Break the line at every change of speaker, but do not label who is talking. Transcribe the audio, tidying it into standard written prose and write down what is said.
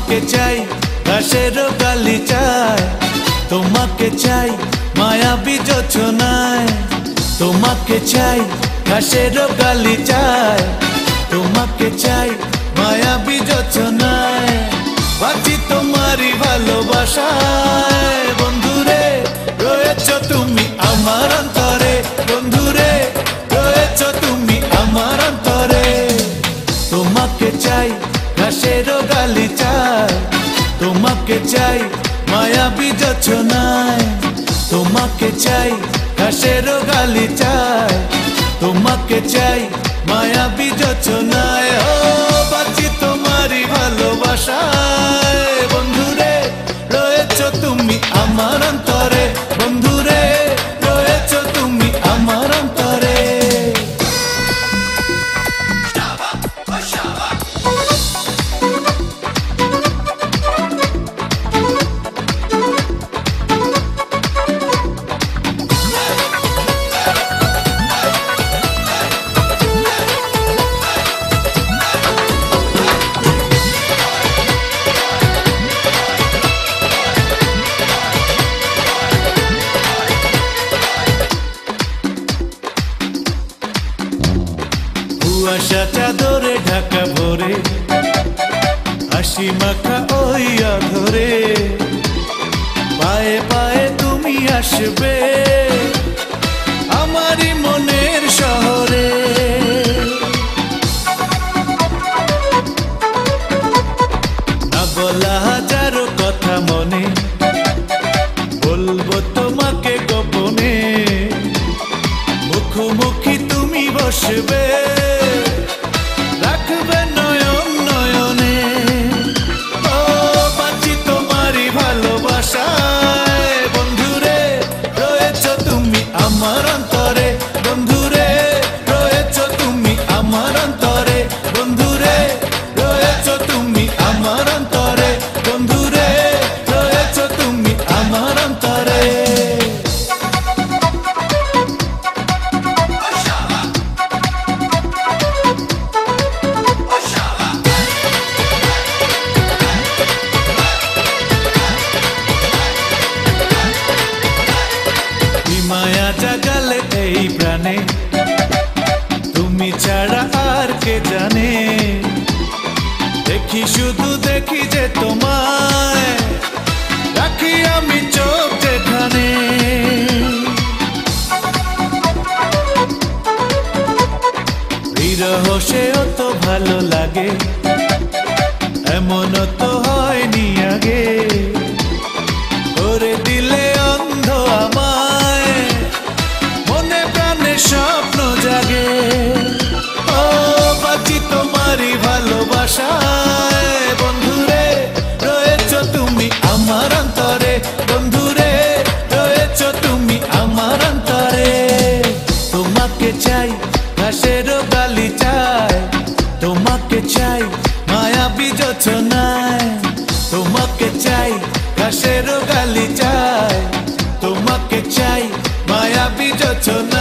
তোমাকে চাই ঘাসের গালিচায়, তোমাকে চাই মায়াবী যোছনায়, তোমাকে চাই ঘাসের গালিচায়, তোমাকে চাই মায়াবী যোছনায়। বাঁচি তোমারই ভালোবাসায় বন্ধুরে, রয়েছ তুমি আমার অন্তরে, বন্ধুরে রয়েছ তুমি আমার অন্তরে। তোমাকে চাই ঘাসের গালিচায়, তোমাকে চাই মায়াবী যোছনায়, তোমাকে চাই ঘাসের গালিচায়, তোমাকে চাই মায়াবী যোছনায়। ও বাঁচি তোমারই ভালোবাসায় বন্ধুরে, রয়েছ তুমি আমার অন্তরে, বন্ধুরে রয়েছ তুমি আমার অন্তরে। কুয়াশা চাদরে ঢাকা ভরে, হাসি মাখা ওই আধরে, পায়ে পায়ে তুমি আসবে আমারই মনের শহরে। না বলা হাজারো কথা মনে, বলবো তোমাকে গোপনে, মুখোমুখি তুমি বসবে, রাখবে নয়ন নয়নে। ও বাঁচি তোমারই ভালোবাসায় বন্ধুরে, রয়েছ তুমি আমার অন্তরে, বন্ধুরে রয়েছ তুমি আমার অন্তরে, বন্ধুরে রয়েছ তুমি আমার অন্তরে, বন্ধুরে রয়েছ তুমি আমার অন্তরে। মায়া জাগালে এই প্রাণে, তুমি ছাড়া আর কে জানে। দেখি শুধু দেখি যে তোমায়, রাখি আমি চোখ যেখানে। বিরহ সেও তো ভালো লাগে, এমনও তো হয়নি আগে। করে দিলে অন্ধ আমায়, মনে প্রাণে স্বপ্ন জাগে। ও বাঁচি তোমারই ভালোবাসায় বন্ধুরে, রয়েছ তুমি আমার অন্তরে, বন্ধুরে রয়েছ তুমি আমার অন্তরে। তোমাকে চাই ঘাসের গালিচায়, তোমাকে চাই মায়াবী যোছনায়, তোমাকে চাই ঘাসের গালিচায়, তোমাকে চাই মায়াবী যোছনায়।